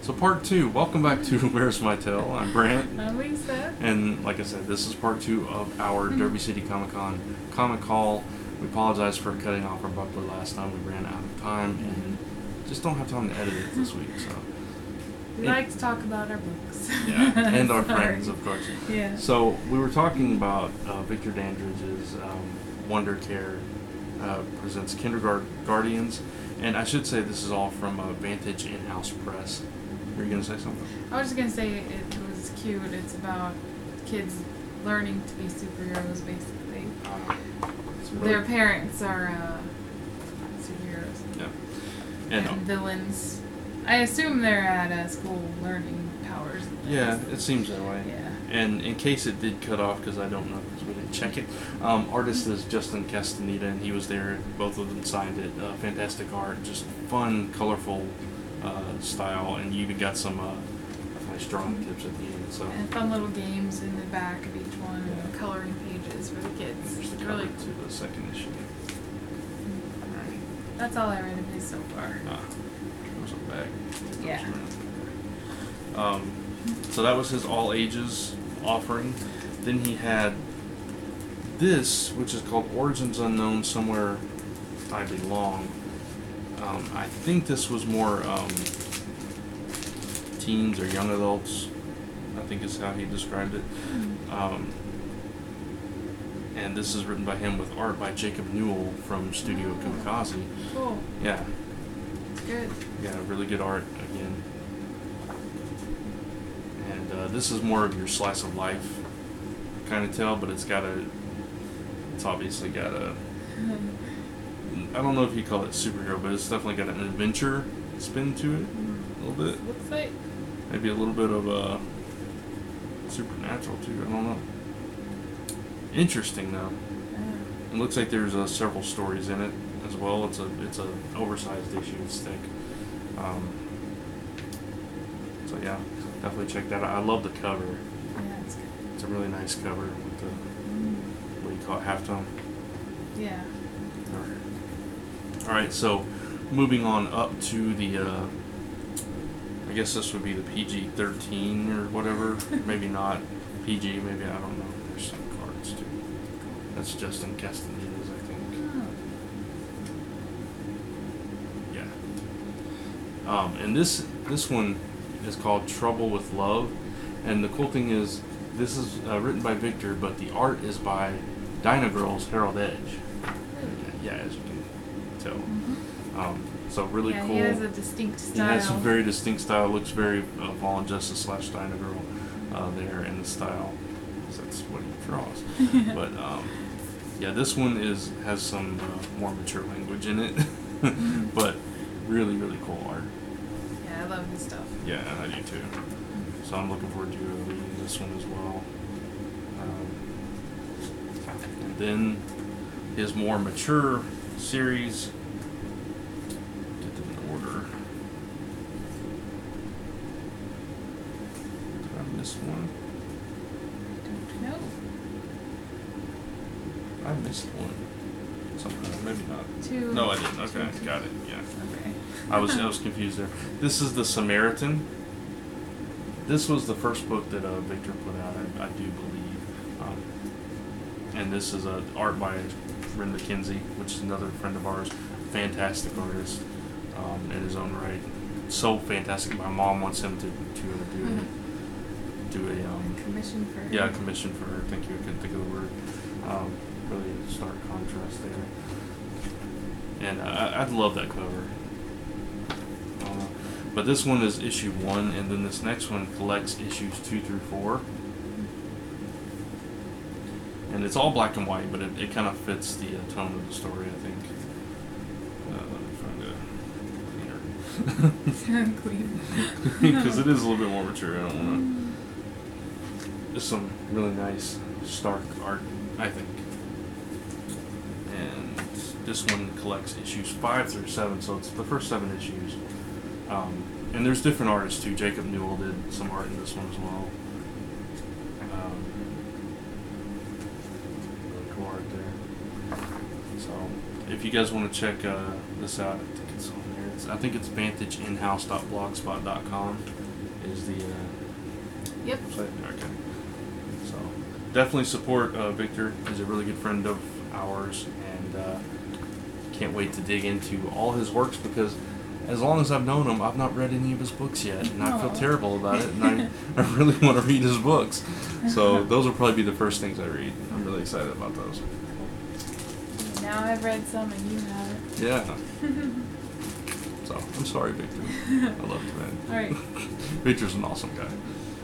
So part 2, welcome back to Where's My Tail? I'm Brant. I'm Lisa. And like I said, this is part 2 of our Derby City Comic Con comic haul. We apologize for cutting off abruptly last time. We ran out of time and just don't have time to edit it this week. So We like to talk about our books. yeah, and our friends, of course. Yeah. So we were talking about Victor Dandridge's Wonder Care presents Kindergartens, and I should say this is all from Vantage In-House Press. Were you going to say something? I was just going to say it was cute. It's about kids learning to be superheroes, basically. Their parents are superheroes. Yeah. And villains. I assume they're at a school learning powers. Yeah, it seems that way. Yeah. And in case it did cut off, because I don't know, because we didn't check it, artist is Justin Castaneda, and he was there. Both of them signed it. Fantastic art, just fun, colorful style, and you even got some nice drawing tips at the end. So and fun little games in the back of each one, and coloring pages for the kids. There's the It's cover really to the second issue. Alright. That's all I read of his so far. There's a bag. Yeah. So that was his all ages offering. Then he had this, which is called Origins Unknown, Somewhere I Belong. I think this was more teens or young adults, I think is how he described it. And this is written by him with art by Jacob Newell from Studio Kamikaze. Cool. Yeah. It's good. Yeah, really good art again. And this is more of your slice of life kind of tale, but it's obviously got a, I don't know if you call it superhero, but it's definitely got an adventure spin to it a little bit. Looks like Maybe a little bit of a supernatural too, I don't know. Interesting though. It looks like there's several stories in it as well. It's a oversized issue. It's thick. So yeah, definitely check that out. I love the cover. yeah, it's good. It's a really nice cover with the what do you call it, halftone. Yeah. All right, so moving on up to the I guess this would be the PG-13 or whatever. Maybe not PG. Maybe I don't know. There's some cards too. That's Justin Castaneda's, I think. Oh. Yeah. And this one is called Trouble with Love, and the cool thing is this is written by Victor, but the art is by Dinah Girl's Harold Edge. Yeah, as you can tell. Mm-hmm. So really cool. He has a distinct style. He has a very distinct style. Looks very Fallen Justice / Dinah Girl there in the style, because that's what he draws. But yeah, this one has some more mature language in it, but really cool art. Yeah, I love his stuff. Yeah, I do too. So I'm looking forward to reading this one as well. And then his more mature series. Get them in order. Did I miss one? Don't know. I missed one. Somehow, maybe not. Two. No, I didn't. Okay, got it. Yeah. Okay. I was confused there. This is the Samaritan. This was the first book that Victor put out, I do believe. And this is art by Brenda Kinsey, which is another friend of ours. Fantastic artist in his own right. So fantastic. My mom wants him to do a commission for her. Yeah, commission for her. Thank you. I couldn't think of the word. Really stark contrast there. And I love that cover. But this one is issue 1, and then this next one collects issues 2 through 4. And it's all black and white, but it kind of fits the tone of the story, I think. I'm trying to Clean. because it is a little bit more mature. I don't want to. Just some really nice, stark art, I think. And this one collects issues 5 through 7, so it's the first 7 issues. And there's different artists too. Jacob Newell did some art in this one as well. Really cool art there. So if you guys want to check this out, I think it's on there. I think it's vantageinhouse.blogspot.com is the Yep. website. Okay. So definitely support Victor. He's a really good friend of ours, and can't wait to dig into all his works because as long as I've known him, I've not read any of his books yet, and I feel terrible about it, and I really want to read his books. So those will probably be the first things I read. I'm really excited about those. Now I've read some and you haven't. Yeah. So, I'm sorry, Victor. I love you, man. Alright. Victor's an awesome guy.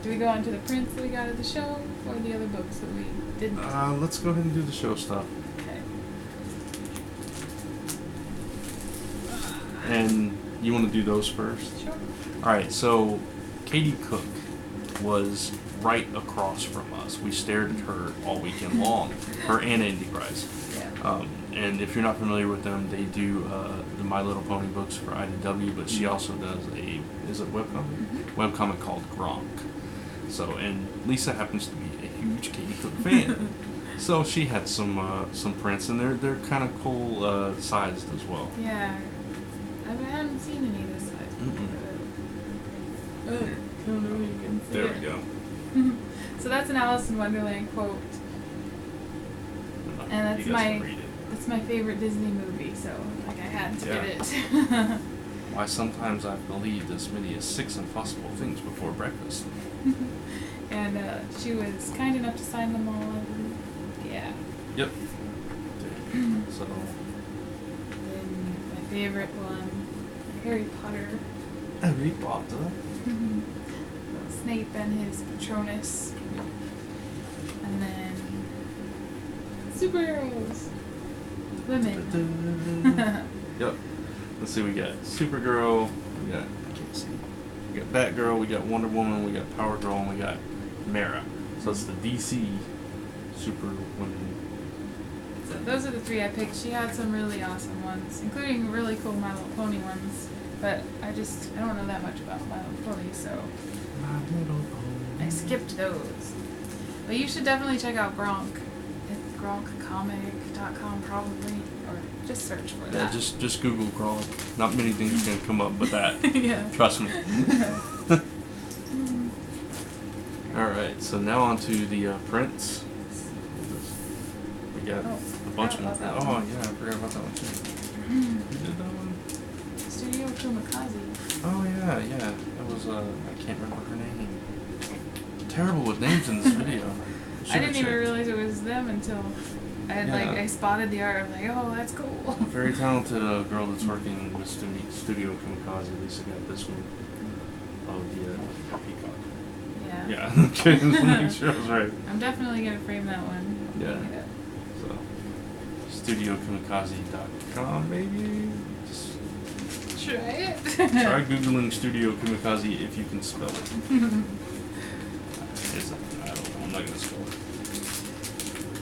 Do we go on to the prints that we got at the show or the other books that we didn't? Let's go ahead and do the show stuff. Okay. And you want to do those first? Sure. Alright, so Katie Cook was right across from us. We stared at her all weekend long. Her and Andy Price. Yeah. And if you're not familiar with them, they do the My Little Pony books for IDW, but she also does is it webcomic? Mm-hmm. Webcomic called Gronk. So, and Lisa happens to be a huge Katie Cook fan. So she had some prints, and they're kind of cool sized as well. Yeah. I haven't seen any of this size. I don't know if you can see There it. we go. So that's an Alice in Wonderland quote. And that's You guys can read it. That's my favorite Disney movie, so like I had to get it. Why sometimes I've believed as many as 6 impossible things before breakfast. And she was kind enough to sign them all. Yeah. Yep. So. Then my favorite one, Harry Potter. Harry Potter. Snape and his Patronus. And then superheroes. Women. Yep. Let's see, we got Supergirl, we got, I can't see, we got Batgirl, we got Wonder Woman, we got Power Girl, and we got Mara. So it's the DC Superwoman. So those are the 3 I picked. She had some really awesome ones, including really cool My Little Pony ones. But I don't know that much about My Little Pony, so I skipped those. But you should definitely check out Gronk. It's gronkcomic.com probably, or just search for Yeah, that. just Google Gronk. Not many things can come up but that. Yeah. Trust me. Alright, so now on to the prints. We got a bunch of them. that Oh, one. yeah, I forgot about that one too. Who did that one? Studio Tomikaze. Oh, yeah. That was, I can't remember her name. Terrible with names in this video. I didn't even realize it was them until I had I spotted the art. I was like, oh, that's cool. Very talented girl that's working with Studio Kamikaze. Lisa got this one. Oh, the peacock. Yeah. Yeah. Okay, just to make sure I was right. I'm definitely gonna frame that one. Yeah. So, StudioKamikaze.com, maybe. Just Try it. try googling Studio Kamikaze if you can spell it. I don't know. I'm not gonna spell it.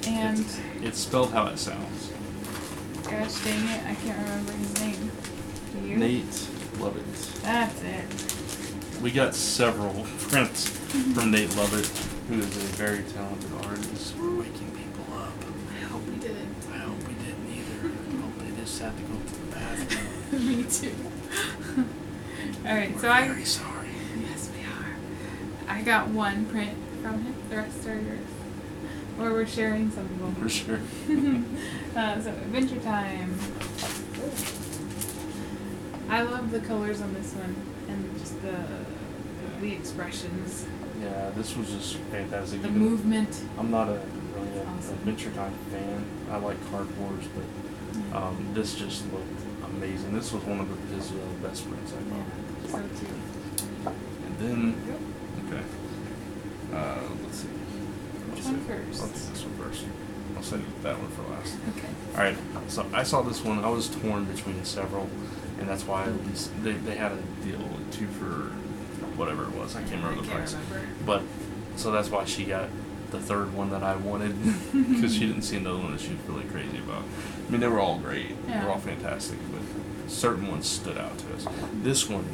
And It's spelled how it sounds. gosh dang it, I can't remember his name. Do you? Nate Lovett. That's it. We got several prints from Nate Lovett, who is a very talented artist for waking people up. I hope we didn't. I hope we didn't either. I hope they just had to go to the bathroom. Me too. Alright, so We're very sorry. Yes, we are. I got one print from him. The rest are yours. Or we're sharing some of them. For sure. So, Adventure Time. I love the colors on this one and just the expressions. Yeah, this was just fantastic. The Even- movement. I'm not a really Awesome. Adventure Time fan. I like Card Wars, but this just looked amazing. This was one of his best prints, I Yeah, thought. so too. And then, okay. Let's see. Which one first? I'll do this one first. I'll save that one for last. Okay. Alright, so I saw this one. I was torn between several, and that's why they had a deal with 2 for whatever it was. I can't remember the price. But, so that's why she got the 3rd one that I wanted, because she didn't see another one that she was really crazy about. I mean, they were all great. They Yeah. were all fantastic, but certain ones stood out to us. This one,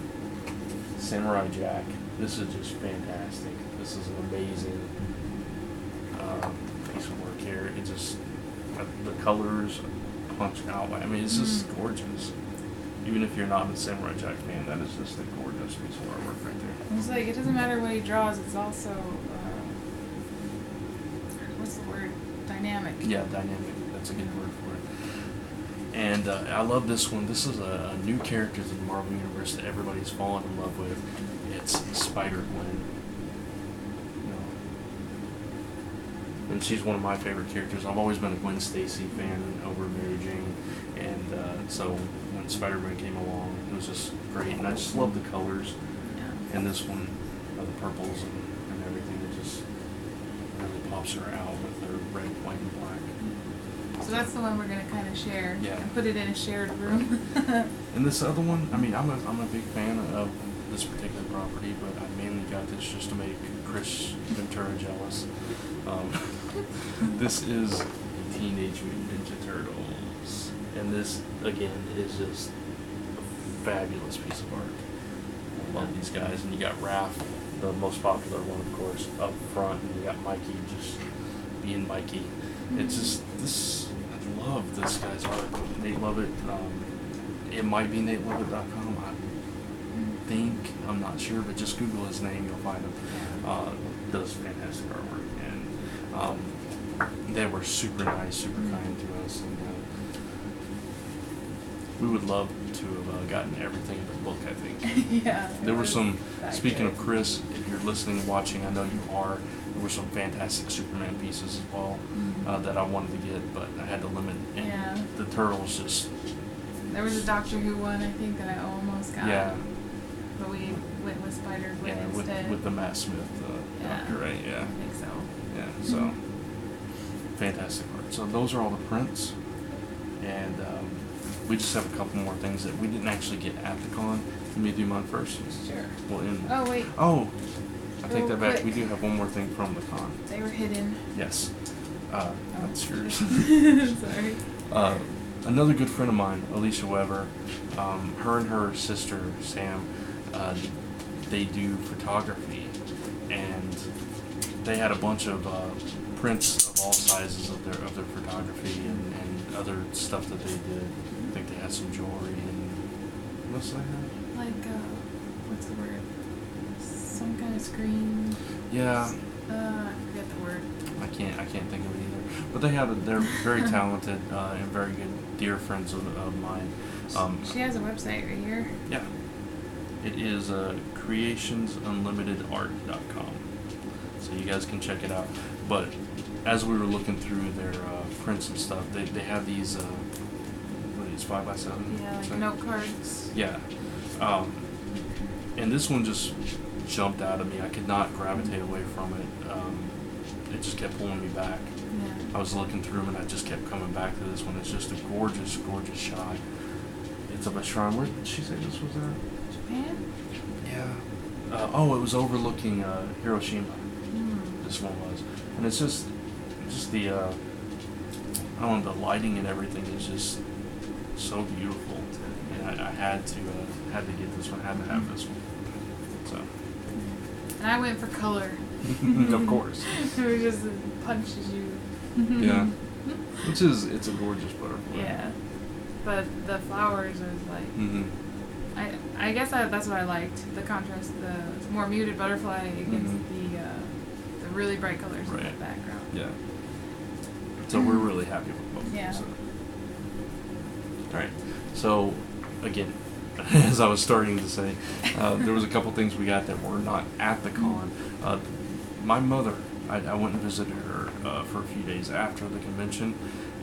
Samurai Jack, this is just fantastic. This is an amazing piece of work here. It just, the colors punch out. I mean, it's just gorgeous. even if you're not a Samurai Jack fan, that is just a gorgeous piece of artwork right there. It's like, it doesn't matter what he draws, it's also, what's the word? Dynamic. Yeah, dynamic. That's a good word for it. And I love this one. This is a new character in the Marvel Universe that everybody's fallen in love with. It's Spider-Gwen. And she's one of my favorite characters. I've always been a Gwen Stacy fan over Mary Jane. And so when Spider-Man came along, it was just great. And I just love the colors. Yeah. And this one, the purples and everything, it just really pops her out with her red, white, and black. So that's the one we're gonna kind of share. Yeah. And put it in a shared room. And this other one, I mean, I'm a big fan of this particular property, but I mainly got this just to make Chris Ventura jealous. This is Teenage Mutant Ninja Turtles, and this again is just a fabulous piece of art. I love these guys, and you got Raph, the most popular one, of course, up front, and you got Mikey just being Mikey. It's just this. I love this guy's art. Nate Lovett. It might be NateLovett.com. I think, I'm not sure, but just Google his name, you'll find him. Does fantastic artwork, and they were super nice, super kind to us, and we would love to have gotten everything in the book, I think. Yeah. There were some, that speaking good. of Chris, if you're listening and watching, I know you are, there were some fantastic Superman pieces as well that I wanted to get, but I had to limit. And Yeah. the Turtles just... There was a Doctor Who one, I think, that I almost got. Yeah. But we went with Spider-Gwen Yeah, instead. with the Matt Smith Yeah. doctor, right? Yeah. I think so. Yeah, so fantastic art. So those are all the prints, and we just have a couple more things that we didn't actually get at the con. Let me do mine first. Sure. Well, Oh, wait. Oh, I take Real that back. quick. We do have one more thing from the con. They were hidden. Yes, that's yours. Sorry. Another good friend of mine, Alicia Weber, her and her sister Sam, they do photography, and they had a bunch of prints of all sizes of their photography and other stuff that they did. I think they had some jewelry and what else did they have? Like, what's the word? Some kind of screen. Yeah. I forget the word. I can't think of it either. But they're very talented and very good dear friends of mine. She has a website right here. Yeah. It is creationsunlimitedart.com. So you guys can check it out. But as we were looking through their prints and stuff, they have these, what are these, 5x7? Yeah, like note cards. Yeah. And this one just jumped out at me. I could not gravitate away from it. It just kept pulling me back. Yeah. I was looking through them and I just kept coming back to this one. It's just a gorgeous, gorgeous shot. It's of a shrine. Where did she say this was at? Japan? Yeah. It was overlooking Hiroshima. This one was. And it's just the, I don't know, the lighting and everything is just so beautiful. And I had to get this one, had to have this one. So. And I went for color. Of course. It was just it punches you. Yeah. It's a gorgeous butterfly. Yeah. But the flowers is like, Mm-hmm. I guess that's what I liked. The contrast, the more muted butterfly against the really bright colors in the Right. background. Yeah. So we're really happy with both. Yeah. So. All right. So again, as I was starting to say, there was a couple things we got that were not at the con. My mother, I went and visited her for a few days after the convention,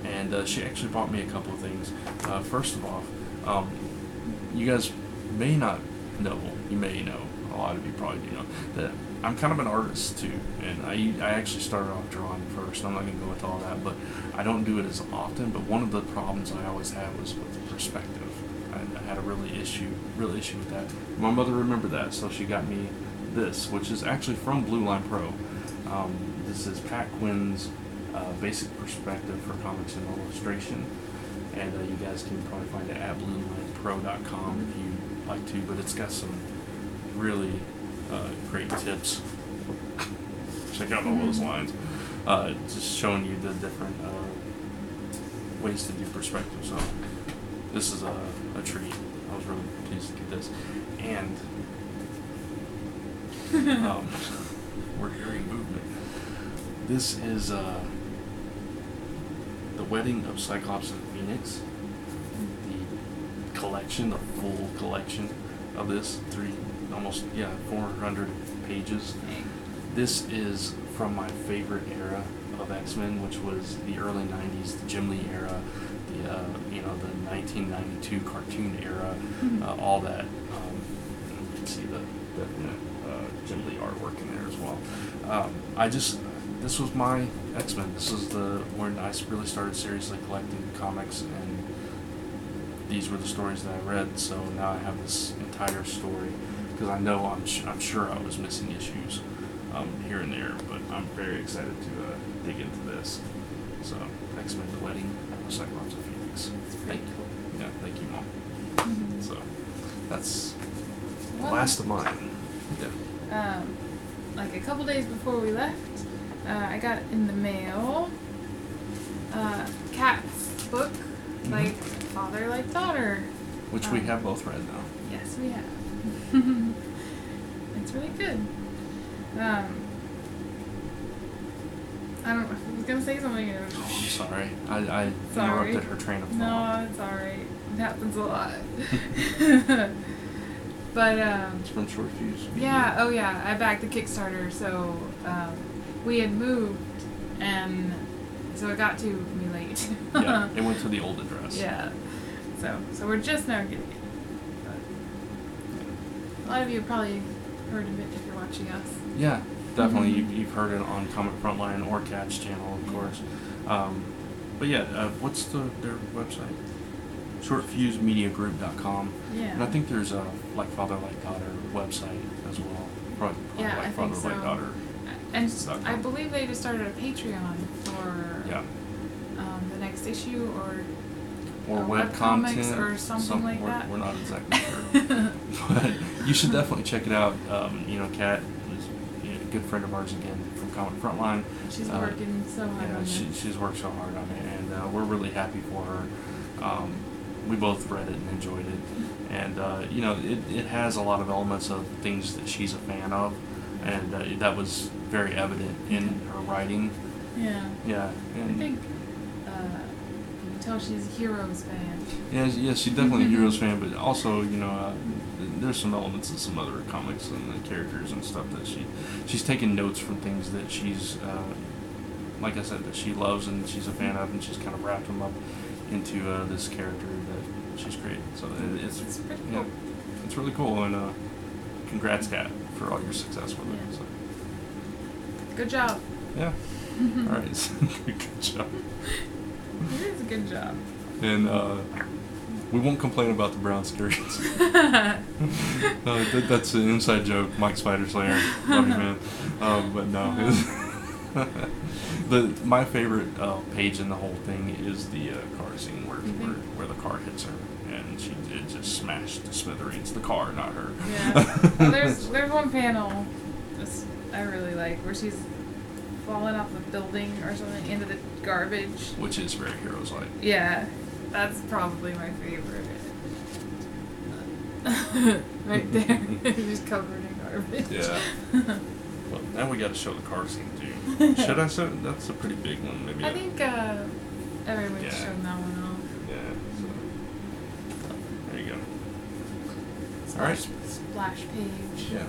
and she actually bought me a couple of things. First of all, you guys may not know, you may know, a lot of you probably do know, that I'm kind of an artist too, and I actually started off drawing first. I'm not going to go into all that, but I don't do it as often. But one of the problems I always had was with perspective. I had a real issue with that. My mother remembered that, so she got me this, which is actually from Blue Line Pro. This is Pat Quinn's Basic Perspective for Comics and Illustration, and you guys can probably find it at bluelinePro.com if you like to, but it's got some really great tips. Check out all those lines. Just showing you the different ways to do perspective. So this is a treat. I was really pleased to get this. And we're hearing movement. This is The Wedding of Cyclops of Minutes. The collection, the full collection of this, 400 pages. This is from my favorite era of X-Men, which was the early 90s, the Jim Lee era, the 1992 cartoon era, all that. You can see the Jim Lee artwork in there as well. This was my X-Men. This is when I really started seriously collecting comics, and these were the stories that I read. So now I have this entire story, because I know I'm sure I was missing issues here and there, but I'm very excited to dig into this. So X-Men: The Wedding of Cyclops of Phoenix. Thank you, Mom. Mm-hmm. So that's the last of mine. Yeah. Like a couple days before we left, I got in the mail Kat's book, like Father Like Daughter, which we have both read now. Yes, we have. It's really good. I don't know. I was gonna say something. Oh, I'm sorry. I Sorry. interrupted her train of thought. No, it's alright. It happens a lot. But It's from Short Fuse. yeah. Oh yeah. I backed the Kickstarter, so we had moved, and so it got to me late. Yeah, it went to the old address. Yeah. So we're just now getting it. But a lot of you have probably heard of it if you're watching us. Yeah, definitely. You've heard it on Comic Frontline or Cat's channel, of course. But yeah, what's their website? Shortfusemediagroup.com. Yeah. And I think there's a Father Like Daughter website as well. Probably Yeah, like I think Father Like so. Daughter. And I believe they just started a Patreon for the next issue or web comics content or something like that. We're not exactly sure. But you should definitely check it out. Kat is a good friend of ours again from Comic Frontline. She's working so hard on it. She's worked so hard on it, and we're really happy for her. We both read it and enjoyed it, and it has a lot of elements of things that she's a fan of, and that was very evident in her writing. Yeah. Yeah. And I think you can tell she's a Heroes fan. Yeah, she's definitely a Heroes fan, but also, there's some elements of some other comics and the characters and stuff that she's taken notes from things that she's, like I said, that she loves and she's a fan of, and she's kind of wrapped them up into this character that she's created. So it's pretty cool. It's really cool, and congrats, Kat, for all your success with it. So. Good job. Yeah. All right. Good job. It is a good job. And we won't complain about the brown skirts. That's an inside joke. Mike Spider Slayer, love you, man. But no. My favorite page in the whole thing is the car scene where the car hits her, and it just smashed to smithereens. The car, not her. Yeah. Well, there's one panel I really like where she's falling off a building or something into the garbage. Which is very Heroes-like. Yeah, that's probably my favorite. Right there, just covered in garbage. Yeah. Well, now we got to show the car scene too. Should I show? That's a pretty big one, maybe. I think everybody's shown that one off. Yeah. So there you go. All right. Splash page. Yeah.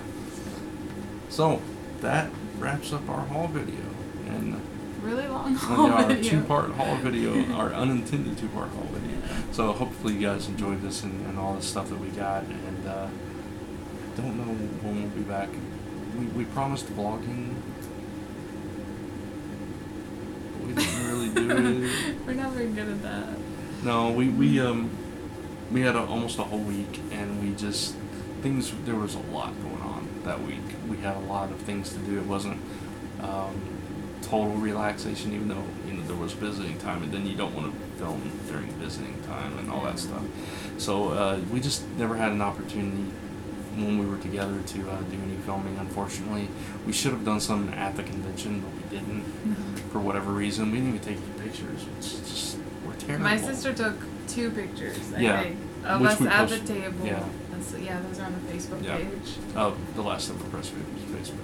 So that wraps up our haul video, and really long haul our video. two-part haul video, our unintended two-part haul video. So hopefully you guys enjoyed this and all the stuff that we got, and don't know when we'll be back. We promised vlogging, but we didn't really do it. We're not very good at that. No, we had almost a whole week, and there was a lot going on that week. We had a lot of things to do. It wasn't total relaxation, even though there was visiting time, and then you don't want to film during visiting time and all that stuff. So we just never had an opportunity when we were together to do any filming. Unfortunately, we should have done some at the convention, but we didn't for whatever reason. We didn't even take any pictures. We're terrible. My sister took 2 pictures, I think, Of which us we at the post- table. Yeah. Yeah, those are on the Facebook Yeah. page. The last ever press Facebook.